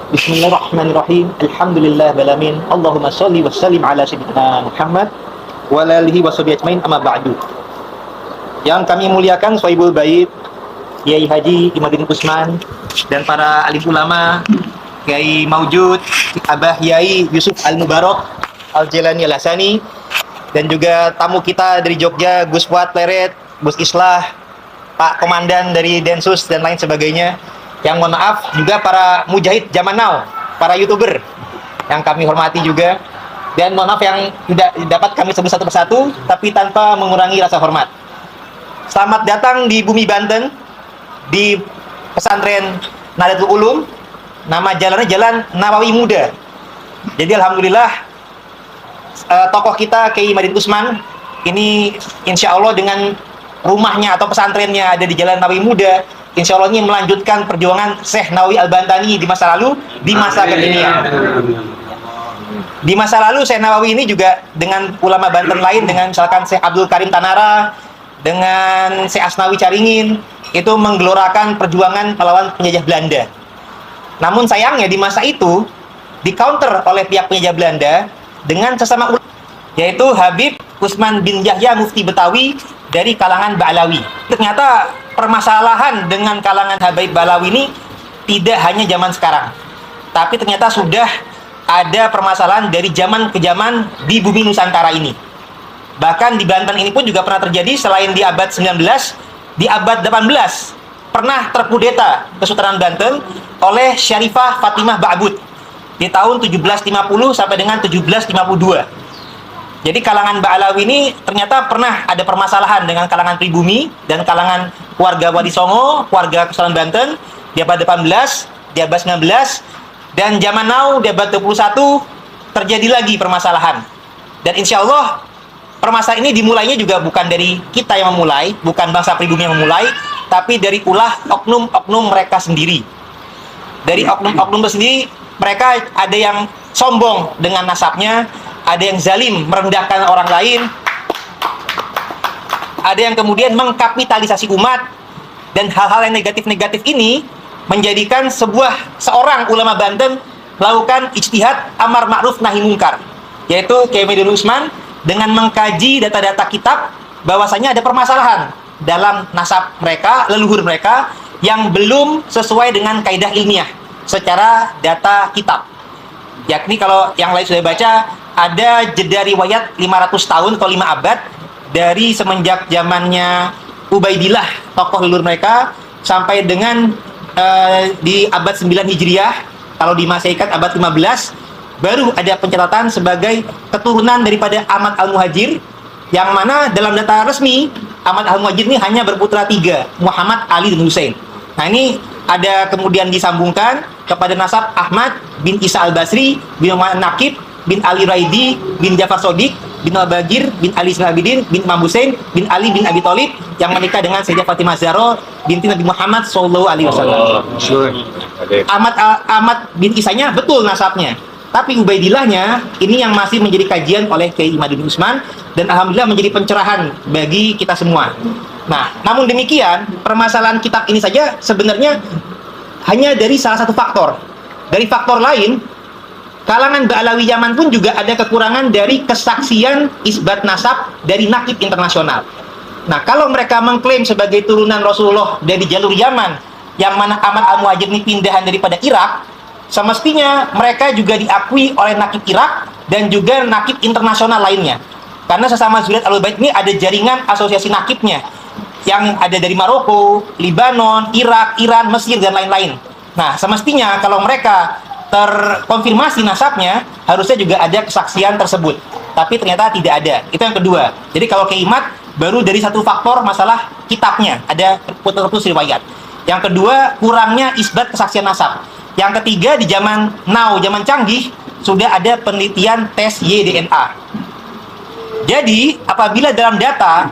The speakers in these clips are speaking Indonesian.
Bismillahirrahmanirrahim. Alhamdulillahirabbil Allahumma shalli wa sallim ala sayyidina Muhammad wa alihi wa sahbihi ajmain, amma ba'du. Yang kami muliakan Sohibul Bait, Kiai Haji Imaduddin Usman, dan para alim ulama, Kiai Maujud, Abah Yai Yusuf Al-Mubarak Al-Jalani Al-Hasani, dan juga tamu kita dari Jogja, Gus Fuad Pleret, Gus Islah, Pak Komandan dari Densus, dan lain sebagainya. Yang mohon maaf juga para mujahid zaman now, para YouTuber yang kami hormati juga. Dan mohon maaf yang tidak dapat kami sebut satu persatu, tapi tanpa mengurangi rasa hormat. Selamat datang di bumi Banten, di pesantren Nahdlatul Ulum. Nama jalannya Jalan Nawawi Muda. Jadi alhamdulillah tokoh kita Kiai Imaduddin Usman ini insya Allah dengan rumahnya atau pesantrennya ada di Jalan Nawawi Muda, insya Allah ini melanjutkan perjuangan Syekh Nawawi Al-Bantani di masa lalu, di masa kekinian. Di masa lalu Syekh Nawawi ini juga dengan ulama Banten lain, dengan misalkan Syekh Abdul Karim Tanara, dengan Syekh Asnawi Caringin, itu menggelorakan perjuangan melawan penjajah Belanda. Namun sayangnya di masa itu di counter oleh pihak penjajah Belanda dengan sesama ulama, yaitu Habib Usman bin Yahya Mufti Betawi dari kalangan Ba'alawi. Ternyata permasalahan dengan kalangan Habib Ba'alawi ini tidak hanya zaman sekarang, tapi ternyata sudah ada permasalahan dari zaman ke zaman di bumi Nusantara ini. Bahkan di Banten ini pun juga pernah terjadi, selain di abad 19, di abad 18 pernah terkudeta Kesultanan Banten oleh Syarifah Fatimah Ba'bud di tahun 1750 sampai dengan 1752. Jadi kalangan Ba'alawi ini ternyata pernah ada permasalahan dengan kalangan pribumi dan kalangan warga Wadi Songo, warga Kesultanan Banten di abad 18, di abad 19, dan zaman now di abad 21 terjadi lagi permasalahan. Dan insya Allah permasalahan ini dimulainya juga bukan dari kita yang memulai, bukan bangsa pribumi yang memulai, tapi dari ulah oknum-oknum mereka sendiri. Dari oknum-oknum sendiri, mereka ada yang sombong dengan nasabnya, ada yang zalim merendahkan orang lain, ada yang kemudian mengkapitalisasi umat, dan hal-hal yang negatif-negatif ini menjadikan seorang ulama Banten melakukan ijtihad amar ma'ruf nahi mungkar, yaitu Kiai Imaduddin Usman, dengan mengkaji data-data kitab bahwasanya ada permasalahan dalam nasab mereka, leluhur mereka yang belum sesuai dengan kaidah ilmiah secara data kitab. Yakni kalau yang lain sudah baca, ada jeda riwayat 500 tahun atau 5 abad dari semenjak zamannya Ubaidillah, tokoh leluhur mereka, sampai dengan di abad 9 Hijriah, kalau di Masehikan abad 15, baru ada pencatatan sebagai keturunan daripada Ahmad Al-Muhajir, yang mana dalam data resmi Ahmad Al-Muhajir ini hanya berputra 3, Muhammad, Ali, dan Hussein. Nah ini ada kemudian disambungkan kepada nasab Ahmad bin Isa Al-Basri bin Muhammad Naqib bin Ali Raidi bin Jafar Sodik bin Al-Bagir bin Ali Sinabidin bin Imam Hussein bin Ali bin Abi Thalib, yang menikah dengan Sayyidah Fatimah Zahra binti Nabi Muhammad Sallallahu Alaihi Wasallam. Ahmad bin Isanya betul nasabnya, tapi Ubaidillahnya ini yang masih menjadi kajian oleh Kiai Imaduddin Usman, dan alhamdulillah menjadi pencerahan bagi kita semua. Nah, namun demikian, permasalahan kitab ini saja sebenarnya hanya dari salah satu faktor. Dari faktor lain, kalangan Ba'alawi Yaman pun juga ada kekurangan dari kesaksian isbat nasab dari nakib internasional. Nah, kalau mereka mengklaim sebagai turunan Rasulullah dari jalur Yaman, yang mana Ahmad Al-Muhajir ini pindahan daripada Irak, semestinya mereka juga diakui oleh nakib Irak dan juga nakib internasional lainnya. Karena sesama Zuriat Ahlul Bait ini ada jaringan asosiasi nakibnya yang ada dari Maroko, Libanon, Irak, Iran, Mesir, dan lain-lain. Nah, semestinya kalau mereka terkonfirmasi nasabnya, harusnya juga ada kesaksian tersebut. Tapi ternyata tidak ada. Itu yang kedua. Jadi kalau Keimat baru dari satu faktor masalah kitabnya, ada putus riwayat. Yang kedua, kurangnya isbat kesaksian nasab. Yang ketiga, di zaman now, zaman canggih, sudah ada penelitian tes YDNA. Jadi, apabila dalam data,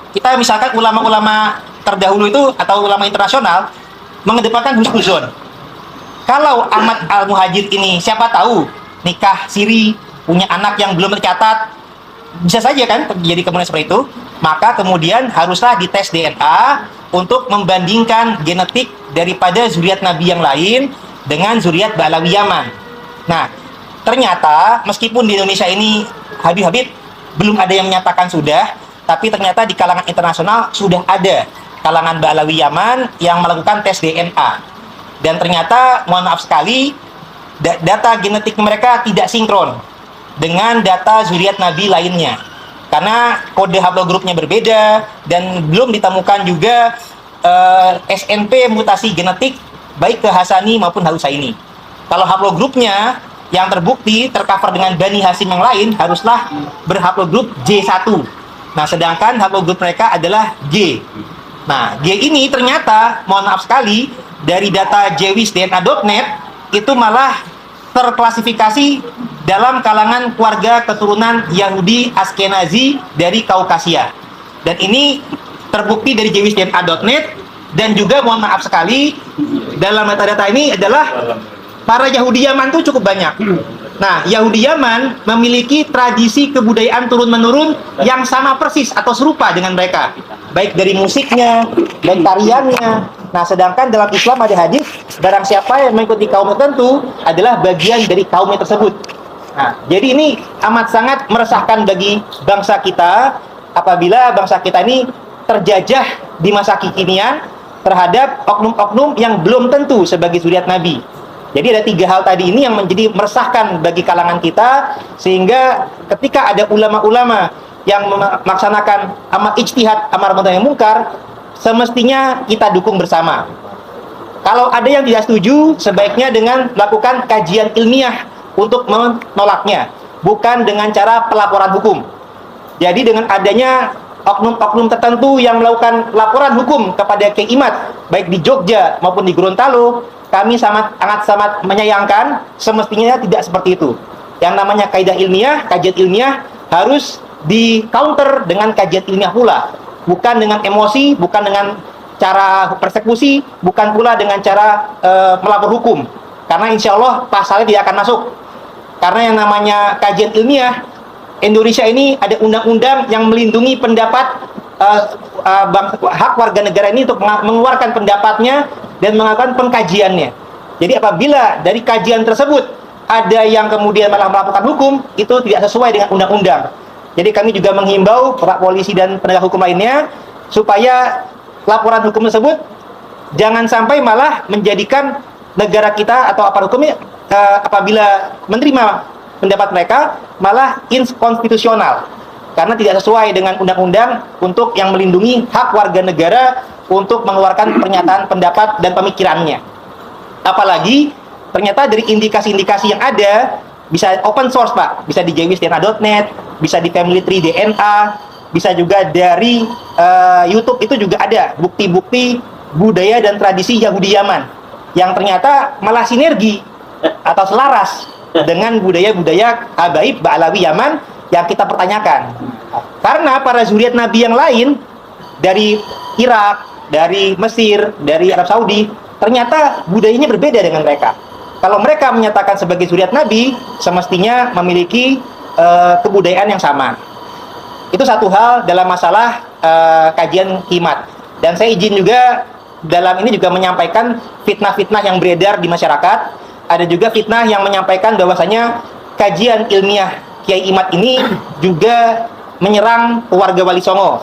kita misalkan ulama-ulama terdahulu itu, atau ulama internasional, mengedepankan husnuzon. Kalau Ahmad Al-Muhajir ini, siapa tahu, nikah siri, punya anak yang belum tercatat, bisa saja kan terjadi kemudian seperti itu. Maka kemudian haruslah dites DNA untuk membandingkan genetik daripada zuriat Nabi yang lain dengan zuriat Ba'alawi Yaman. Nah, ternyata meskipun di Indonesia ini Habib-Habib belum ada yang menyatakan sudah, tapi ternyata di kalangan internasional sudah ada kalangan Ba'alawi Yaman yang melakukan tes DNA. Dan ternyata, mohon maaf sekali, data genetik mereka tidak sinkron dengan data zuriat Nabi lainnya. Karena kode haplogrupnya berbeda dan belum ditemukan juga SNP mutasi genetik baik ke Hasani maupun Husaini. Kalau haplogrupnya yang terbukti tercover dengan Bani Hasim yang lain haruslah berhaplogrup J1. Nah, sedangkan haplogrup mereka adalah G. Nah, G ini ternyata, mohon maaf sekali, dari data jewisdna.net itu malah terklasifikasi dalam kalangan keluarga keturunan Yahudi Askenazi dari Kaukasia. Dan ini terbukti dari jewisdna.net, dan juga mohon maaf sekali, dalam metadata ini adalah para Yahudi Yaman itu cukup banyak. Nah, Yahudi Yaman memiliki tradisi kebudayaan turun-menurun yang sama persis atau serupa dengan mereka, baik dari musiknya dan tariannya. Nah, sedangkan dalam Islam ada hadis, barang siapa yang mengikuti kaum tertentu adalah bagian dari kaumnya tersebut. Nah, jadi ini amat sangat meresahkan bagi bangsa kita apabila bangsa kita ini terjajah di masa kekinian terhadap oknum-oknum yang belum tentu sebagai zuriat Nabi. Jadi ada 3 hal tadi ini yang menjadi meresahkan bagi kalangan kita, sehingga ketika ada ulama-ulama yang melaksanakan ijtihad amar ma'ruf nahi munkar, semestinya kita dukung bersama. Kalau ada yang tidak setuju, sebaiknya dengan melakukan kajian ilmiah untuk menolaknya, bukan dengan cara pelaporan hukum. Jadi dengan adanya oknum-oknum tertentu yang melakukan laporan hukum kepada Kiai Imad, baik di Jogja maupun di Gorontalo, kami sangat menyayangkan. Semestinya tidak seperti itu. Yang namanya kaidah ilmiah, kajian ilmiah harus di counter dengan kajian ilmiah pula, bukan dengan emosi, bukan dengan cara persekusi, bukan pula dengan cara melapor hukum, karena insya Allah pasalnya tidak akan masuk. Karena yang namanya kajian ilmiah, Indonesia ini ada undang-undang yang melindungi pendapat hak warga negara ini untuk mengeluarkan pendapatnya dan melakukan pengkajiannya. Jadi apabila dari kajian tersebut ada yang kemudian malah melakukan hukum, itu tidak sesuai dengan undang-undang. Jadi kami juga menghimbau para polisi dan penegak hukum lainnya supaya laporan hukum tersebut jangan sampai malah menjadikan negara kita atau aparat hukumnya apabila menerima pendapat mereka malah inkonstitusional, karena tidak sesuai dengan undang-undang untuk yang melindungi hak warga negara untuk mengeluarkan pernyataan pendapat dan pemikirannya. Apalagi ternyata dari indikasi-indikasi yang ada, bisa open source Pak, bisa di jewisdna.net, bisa di Family Tree DNA, bisa juga dari YouTube, itu juga ada bukti-bukti budaya dan tradisi Yahudi Yaman yang ternyata malah sinergi atau selaras dengan budaya-budaya habaib Ba'alawi Yaman yang kita pertanyakan. Karena para zuriat Nabi yang lain dari Irak, dari Mesir, dari Arab Saudi, ternyata budayanya berbeda dengan mereka. Kalau mereka menyatakan sebagai zuriat Nabi, semestinya memiliki kebudayaan yang sama. Itu satu hal dalam masalah kajian kimat. Dan saya izin juga dalam ini juga menyampaikan fitnah-fitnah yang beredar di masyarakat. Ada juga fitnah yang menyampaikan bahwasanya kajian ilmiah Kiai Imad ini juga menyerang keluarga Wali Songo.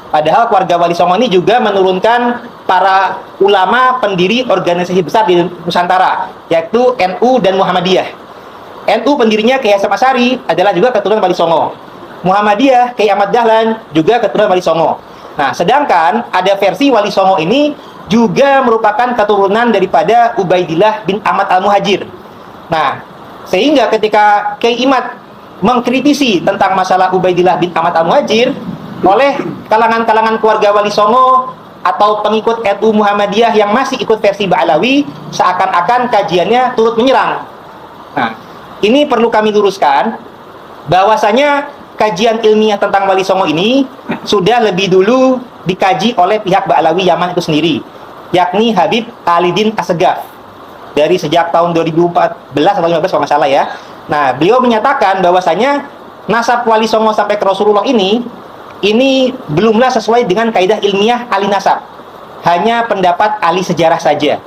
Padahal keluarga Wali Songo ini juga menurunkan para ulama pendiri organisasi besar di Nusantara, yaitu NU dan Muhammadiyah. NU pendirinya Kiai Hasyim Asy'ari adalah juga keturunan Wali Songo. Muhammadiyah Kiai Ahmad Dahlan juga keturunan Wali Songo. Nah, sedangkan ada versi Wali Songo ini juga merupakan keturunan daripada Ubaidillah bin Ahmad Al-Muhajir. Nah, sehingga ketika Kiai Imad mengkritisi tentang masalah Ubaidillah bin Ahmad Al-Muhajir oleh kalangan-kalangan keluarga Wali Songo atau pengikut NU Muhammadiyah yang masih ikut versi Ba'alawi, seakan-akan kajiannya turut menyerang. Nah, ini perlu kami luruskan bahwasanya kajian ilmiah tentang Wali Songo ini sudah lebih dulu dikaji oleh pihak Ba'alawi Yaman itu sendiri, yakni Habib Khalidin Assegaf, dari sejak tahun 2014 atau 2015 kalau nggak salah ya. Nah, beliau menyatakan bahwasanya nasab Wali Songo sampai ke Rasulullah ini belumlah sesuai dengan kaidah ilmiah ahli nasab, hanya pendapat ahli sejarah saja.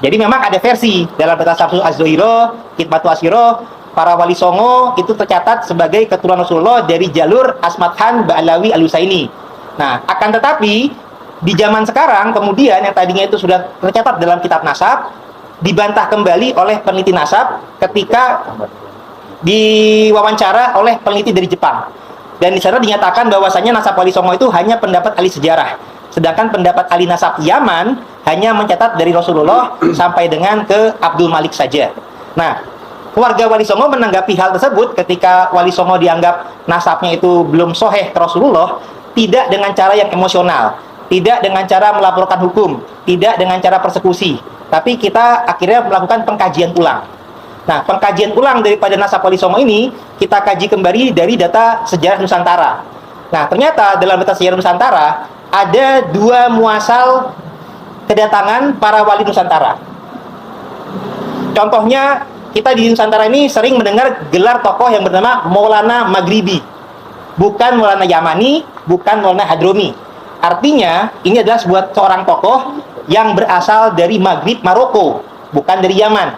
Jadi memang ada versi dalam Kitab Syamsul Az-Zuhairah, Hikmatu Asyirah, para wali songo itu tercatat sebagai keturunan Rasulullah dari jalur Asmathan Ba'alawi Al-Husaini. Nah, akan tetapi di zaman sekarang kemudian yang tadinya itu sudah tercatat dalam kitab nasab dibantah kembali oleh peneliti nasab ketika diwawancara oleh peneliti dari Jepang. Dan di sana dinyatakan bahwasanya nasab wali songo itu hanya pendapat ahli sejarah. Sedangkan pendapat ahli nasab Yaman hanya mencatat dari Rasulullah sampai dengan ke Abdul Malik saja. Nah, keluarga Wali Songo menanggapi hal tersebut ketika Wali Songo dianggap nasabnya itu belum soheh ke Rasulullah, tidak dengan cara yang emosional, tidak dengan cara melaporkan hukum, tidak dengan cara persekusi, tapi kita akhirnya melakukan pengkajian ulang. Nah, pengkajian ulang daripada nasab Wali Songo ini kita kaji kembali dari data sejarah Nusantara. Nah, ternyata dalam data sejarah Nusantara ada 2 muasal kedatangan para wali Nusantara. Contohnya, kita di Nusantara ini sering mendengar gelar tokoh yang bernama Maulana Maghribi. Bukan Maulana Yamani, bukan Maulana Hadromi. Artinya, ini adalah seorang tokoh yang berasal dari Maghrib, Maroko, bukan dari Yaman.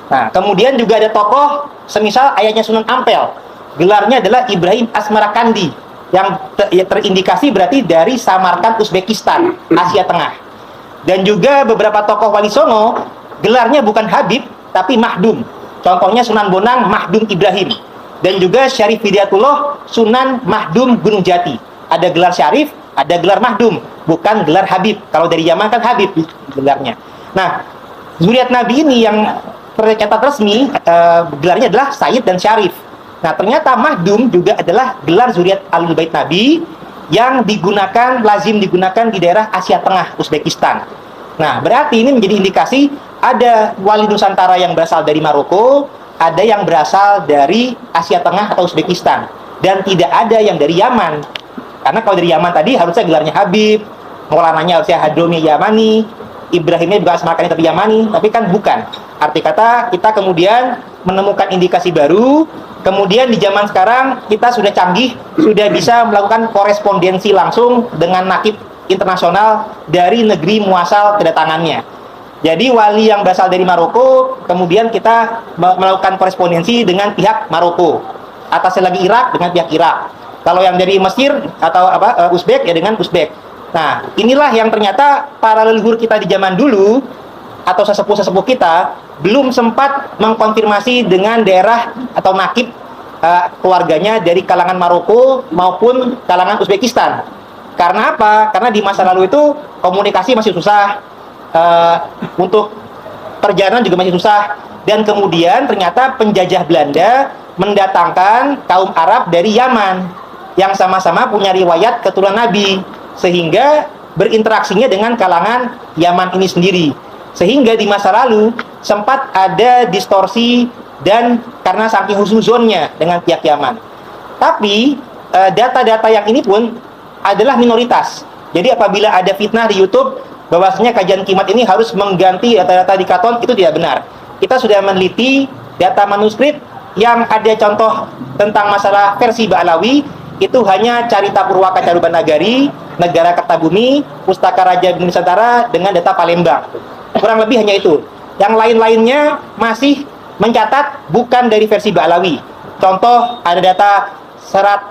Nah, kemudian juga ada tokoh semisal ayahnya Sunan Ampel. Gelarnya adalah Ibrahim Asmarakandi, yang terindikasi berarti dari Samarkand, Uzbekistan, Asia Tengah. Dan juga beberapa tokoh Wali Songo, gelarnya bukan Habib, tapi Mahdum. Contohnya Sunan Bonang Mahdum Ibrahim, dan juga Syarif Hidayatullah Sunan Mahdum Gunung Jati. Ada gelar Syarif, ada gelar Mahdum, bukan gelar Habib. Kalau dari Yaman kan Habib gelarnya. Nah, zuriat Nabi ini yang tercatat resmi gelarnya adalah Sayyid dan Syarif. Nah, ternyata Mahdum juga adalah gelar zuriat Ahlul Bait Nabi yang lazim digunakan di daerah Asia Tengah, Uzbekistan. Nah, berarti ini menjadi indikasi ada wali Nusantara yang berasal dari Maroko, ada yang berasal dari Asia Tengah atau Uzbekistan, dan tidak ada yang dari Yaman. Karena kalau dari Yaman tadi harusnya gelarnya Habib, Maulananya harusnya Hadromi Yamani, Ibrahimnya juga Asmarakandi tapi Yamani, tapi kan bukan. Arti kata, kita kemudian menemukan indikasi baru, kemudian di zaman sekarang kita sudah canggih, sudah bisa melakukan korespondensi langsung dengan nakib internasional dari negeri muasal kedatangannya. Jadi wali yang berasal dari Maroko, kemudian kita melakukan korespondensi dengan pihak Maroko. Atasnya lagi Irak dengan pihak Irak. Kalau yang dari Mesir atau Uzbek ya dengan Uzbek. Nah, inilah yang ternyata para leluhur kita di zaman dulu atau sesepuh-sesepuh kita belum sempat mengkonfirmasi dengan daerah atau nakib keluarganya dari kalangan Maroko maupun kalangan Uzbekistan. Karena apa? Karena di masa lalu itu komunikasi masih susah, untuk perjalanan juga masih susah, dan kemudian ternyata penjajah Belanda mendatangkan kaum Arab dari Yaman yang sama-sama punya riwayat keturunan Nabi, sehingga berinteraksinya dengan kalangan Yaman ini sendiri, sehingga di masa lalu sempat ada distorsi dan karena saking husnuzonnya dengan pihak Yaman. Tapi data-data yang ini pun adalah minoritas. Jadi apabila ada fitnah di YouTube bahwasanya kajian kimat ini harus mengganti data-data di Katon, itu tidak benar. Kita sudah meneliti data manuskrip yang ada contoh tentang masalah versi Ba'alawi, itu hanya Carita Purwaka Carubanagari, Negara Kertabumi, Pustaka Raja Nusantara dengan data Palembang. Kurang lebih hanya itu. Yang lain-lainnya masih mencatat bukan dari versi Ba'alawi. Contoh, ada data serat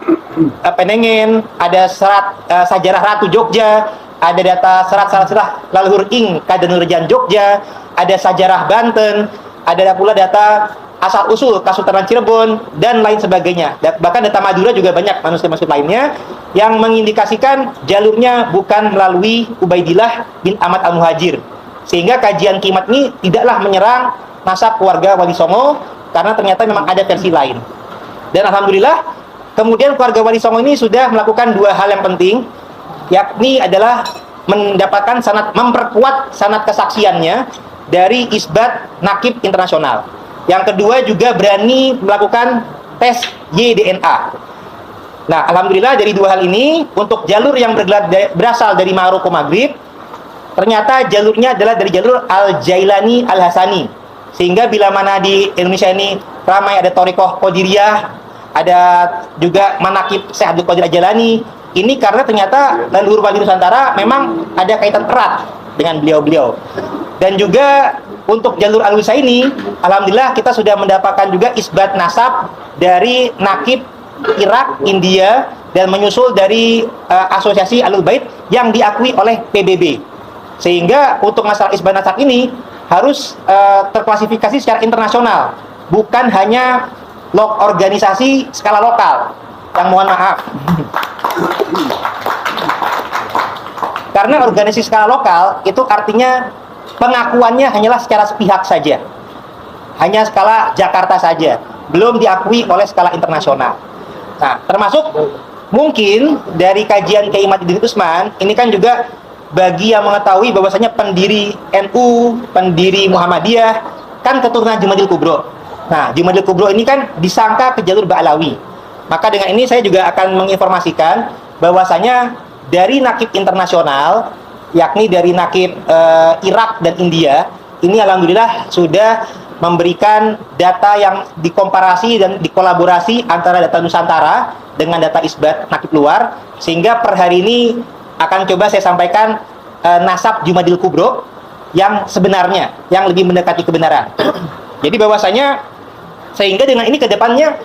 Penengen, ada serat Sajarah Ratu Jogja, ada data serat-serat Leluhur Ing Kadenurjan Jogja, ada Sajarah Banten, ada pula data asal-usul Kasultanan Cirebon, dan lain sebagainya. Bahkan data Madura juga banyak manuskrip-manuskrip lainnya yang mengindikasikan jalurnya bukan melalui Ubaidillah bin Ahmad Al-Muhajir. Sehingga kajian kimat ini tidaklah menyerang nasab keluarga Wali Songo, karena ternyata memang ada versi lain. Dan alhamdulillah, kemudian keluarga Wali Songo ini sudah melakukan 2 hal yang penting, yakni adalah mendapatkan sanad, memperkuat sanad kesaksiannya dari isbat nakib internasional. Yang kedua juga berani melakukan tes YDNA. Nah, alhamdulillah dari 2 hal ini, untuk jalur yang berasal dari Maroko Maghrib, ternyata jalurnya adalah dari jalur Al-Jailani Al-Hasani. Sehingga bila mana di Indonesia ini ramai ada Thariqah Qadiriyah, ada juga manakib Syekh Abdul Qadir Al-Jailani, ini karena ternyata leluhur wali Nusantara memang ada kaitan erat dengan beliau-beliau. Dan juga untuk jalur Al-Husaini, alhamdulillah kita sudah mendapatkan juga isbat nasab dari nakib Irak, India, dan menyusul dari asosiasi Ahlul Bait yang diakui oleh PBB. Sehingga untuk masalah isbat nasab ini harus terklasifikasi secara internasional, bukan hanya organisasi skala lokal. Yang mohon maaf. Karena organisasi skala lokal itu artinya pengakuannya hanyalah secara sepihak saja, hanya skala Jakarta saja, belum diakui oleh skala internasional. Nah, termasuk mungkin dari kajian Kiai Matiddin Utsman ini kan juga bagi yang mengetahui bahwasanya pendiri NU, pendiri Muhammadiyah kan keturunan Jumadil Kubro. Nah, Jumadil Kubro ini kan disangka ke jalur Ba'alawi. Maka dengan ini saya juga akan menginformasikan bahwasanya dari nakib internasional, yakni dari nakib Irak dan India, ini alhamdulillah sudah memberikan data yang dikomparasi dan dikolaborasi antara data Nusantara dengan data isbat nakib luar, sehingga per hari ini akan coba saya sampaikan nasab Jumadil Kubro yang sebenarnya, yang lebih mendekati kebenaran. Jadi bahwasanya sehingga dengan ini ke depannya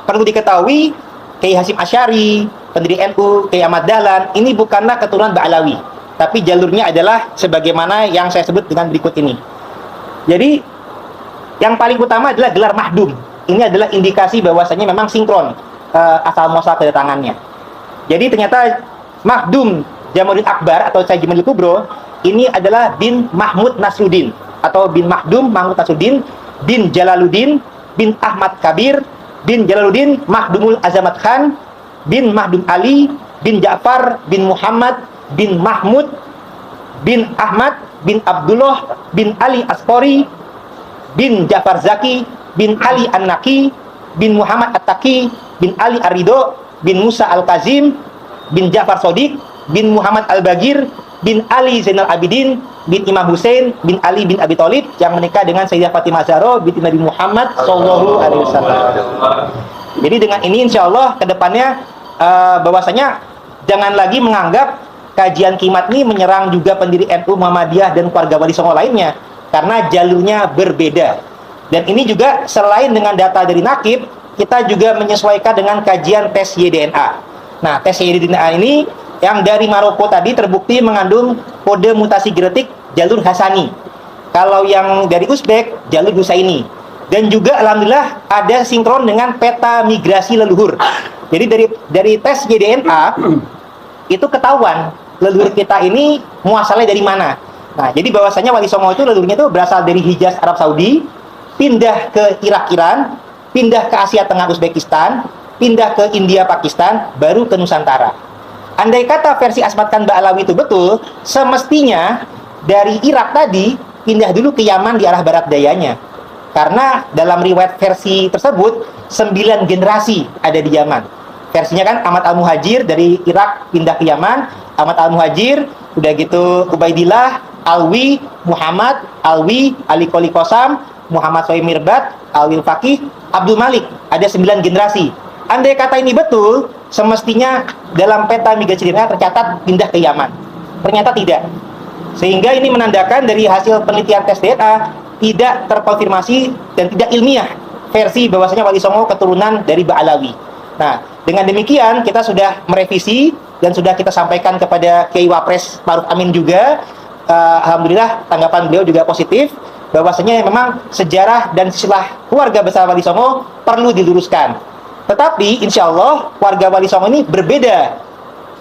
perlu diketahui Kiai Hasyim Asy'ari, pendiri NU, Kiai Ahmad Dahlan, ini bukanlah keturunan Ba'alawi, tapi jalurnya adalah sebagaimana yang saya sebut dengan berikut ini. Jadi yang paling utama adalah gelar mahdum. Ini adalah indikasi bahwasanya memang sinkron asal muasal kedatangannya. Jadi ternyata mahdum Jamaluddin Akbar atau Sayyid Jumadil Kubro ini adalah bin Mahmud Nasruddin atau bin Mahdum Mahmud Nasruddin bin Jalaluddin bin Ahmad Kabir bin Jalaluddin Mahdumul Azamat Khan bin Mahdum Ali bin Ja'far bin Muhammad bin Mahmud bin Ahmad bin Abdullah bin Ali Aspori bin Ja'far Zaki bin Ali An-Naqi bin Muhammad At-Taqi bin Ali Ar-Ridho bin Musa Al-Kazim bin Ja'far Shodiq bin Muhammad Al-Bagir bin Ali Zainal Abidin bin Imam Hussein bin Ali bin Abi Thalib yang menikah dengan Sayyidah Fatimah Zahra binti Nabi Muhammad sallallahu alaihi wasallam. Jadi dengan ini insya Allah kedepannya bahwasanya jangan lagi menganggap kajian Kimat ini menyerang juga pendiri NU, Muhammadiyah dan keluarga Wali Songo lainnya, karena jalurnya berbeda. Dan ini juga selain dengan data dari nakib, kita juga menyesuaikan dengan kajian tes YDNA. Nah, tes YDNA ini yang dari Maroko tadi terbukti mengandung kode mutasi genetik jalur Hasani. Kalau yang dari Uzbek, jalur Husaini. Dan juga alhamdulillah ada sinkron dengan peta migrasi leluhur. Jadi dari tes YDNA itu ketahuan leluhur kita ini muasalnya dari mana. Nah, jadi bahwasanya Wali Songo itu leluhurnya itu berasal dari Hijaz Arab Saudi, pindah ke Irak Iran, pindah ke Asia Tengah Uzbekistan, pindah ke India Pakistan, baru ke Nusantara. Andai kata versi Asmat Khan Ba'alawi itu betul, semestinya dari Irak tadi pindah dulu ke Yaman di arah barat dayanya. Karena dalam riwayat versi tersebut 9 generasi ada di Yaman. Versinya kan Ahmad Al-Muhajir dari Irak pindah ke Yaman, Ahmad Al-Muhajir, udah gitu Ubaidillah, Alwi, Muhammad, Alwi, Ali Qoli Qasam, Muhammad Sohib Mirbat, Alwi Faqih, Abdul Malik, ada 9 generasi. Andai kata ini betul, semestinya dalam peta migrasi DNA tercatat pindah ke Yaman. Ternyata tidak. Sehingga ini menandakan dari hasil penelitian tes DNA tidak terkonfirmasi dan tidak ilmiah versi bahwasanya Wali Songo keturunan dari Ba'alawi. Nah, dengan demikian kita sudah merevisi dan sudah kita sampaikan kepada Kiai Wapres Maruf Amin juga. Alhamdulillah tanggapan beliau juga positif bahwasanya memang sejarah dan silsilah keluarga besar Wali Songo perlu diluruskan. Tetapi insya Allah keluarga Wali Songo ini berbeda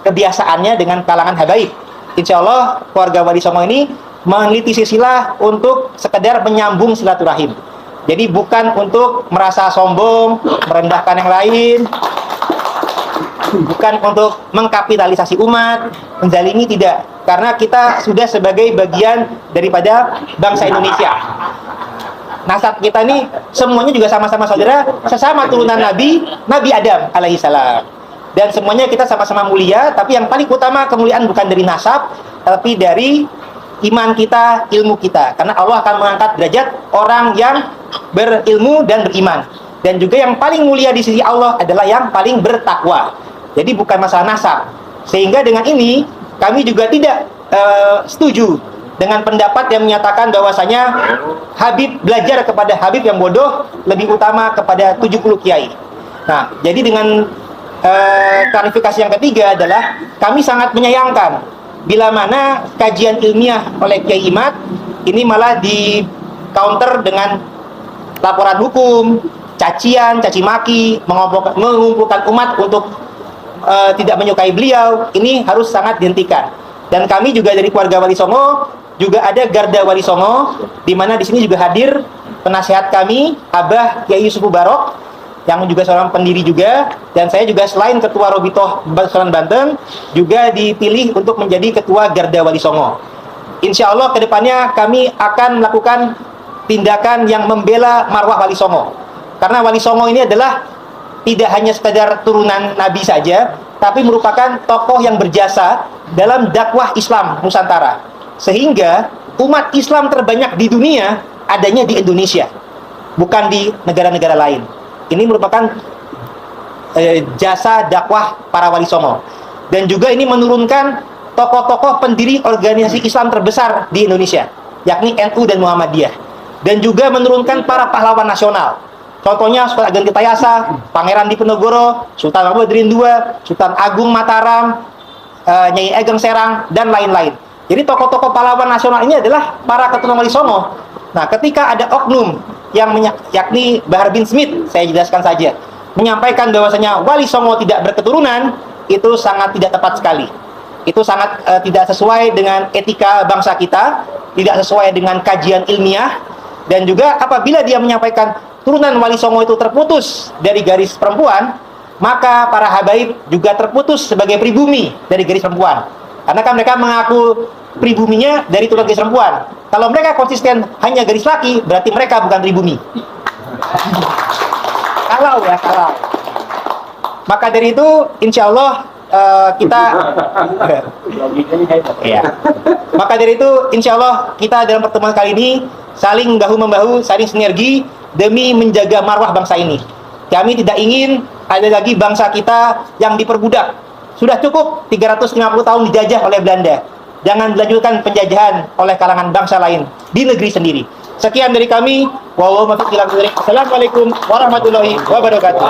kebiasaannya dengan kalangan habaib. Insya Allah keluarga Wali Songo ini meneliti silsilah untuk sekedar menyambung silaturahim. Jadi bukan untuk merasa sombong, merendahkan yang lain, bukan untuk mengkapitalisasi umat, menzalimi, tidak. Karena kita sudah sebagai bagian daripada bangsa Indonesia. Nasab kita ini semuanya juga sama-sama saudara, sesama turunan Nabi Adam alaihissalam. Dan semuanya kita sama-sama mulia, tapi yang paling utama kemuliaan bukan dari nasab, tapi dari iman kita, ilmu kita. Karena Allah akan mengangkat derajat orang yang berilmu dan beriman. Dan juga yang paling mulia di sisi Allah adalah yang paling bertakwa. Jadi bukan masalah nasab. Sehingga dengan ini kami juga tidak setuju dengan pendapat yang menyatakan bahwasanya Habib belajar kepada Habib yang bodoh lebih utama kepada 70 kiai. Nah, jadi dengan klarifikasi yang ketiga adalah kami sangat menyayangkan bila mana kajian ilmiah oleh Kiai Imad ini malah di counter dengan laporan hukum, cacian, caci maki, mengumpulkan umat untuk tidak menyukai beliau. Ini harus sangat dihentikan. Dan kami juga dari keluarga Wali Songo juga ada Garda Wali Songo, di mana di sini juga hadir penasehat kami Abah Kiai Yusuf Barok yang juga seorang pendiri juga, dan saya juga selain ketua Robitoh Bangsawan Banten juga dipilih untuk menjadi ketua Garda Wali Songo. Insya Allah kedepannya kami akan melakukan tindakan yang membela marwah Wali Songo, karena Wali Songo ini adalah tidak hanya sekadar turunan Nabi saja, tapi merupakan tokoh yang berjasa dalam dakwah Islam Nusantara, sehingga umat Islam terbanyak di dunia adanya di Indonesia, bukan di negara-negara lain. Ini merupakan jasa dakwah para Wali Songo. Dan juga ini menurunkan tokoh-tokoh pendiri organisasi Islam terbesar di Indonesia, yakni NU dan Muhammadiyah. Dan juga menurunkan para pahlawan nasional. Contohnya Sultan Agung Ketayasa, Pangeran Diponegoro, Sultan Mahmud II, Sultan Agung Mataram, Nyai Ageng Serang, dan lain-lain. Jadi tokoh-tokoh pahlawan nasional ini adalah para keturunan Wali Songo. Nah, ketika ada oknum yang yakni Bahar bin Smith, saya jelaskan saja, menyampaikan bahwasanya Wali Songo tidak berketurunan, itu sangat tidak tepat sekali. Itu sangat tidak sesuai dengan etika bangsa kita, tidak sesuai dengan kajian ilmiah, dan juga apabila dia menyampaikan turunan Wali Songo itu terputus dari garis perempuan, maka para habaib juga terputus sebagai pribumi dari garis perempuan. Karena kan mereka mengaku pribuminya dari turunan garis perempuan. Kalau mereka konsisten hanya garis laki, berarti mereka bukan pribumi. Kalau. Maka dari itu, insya Allah kita ya. Maka dari itu, insya Allah kita dalam pertemuan kali ini saling bahu-membahu, saling sinergi demi menjaga marwah bangsa ini. Kami tidak ingin ada lagi bangsa kita yang diperbudak. Sudah cukup 350 tahun dijajah oleh Belanda. Jangan dilanjutkan penjajahan oleh kalangan bangsa lain di negeri sendiri. Sekian dari kami. Wassalamualaikum warahmatullahi wabarakatuh.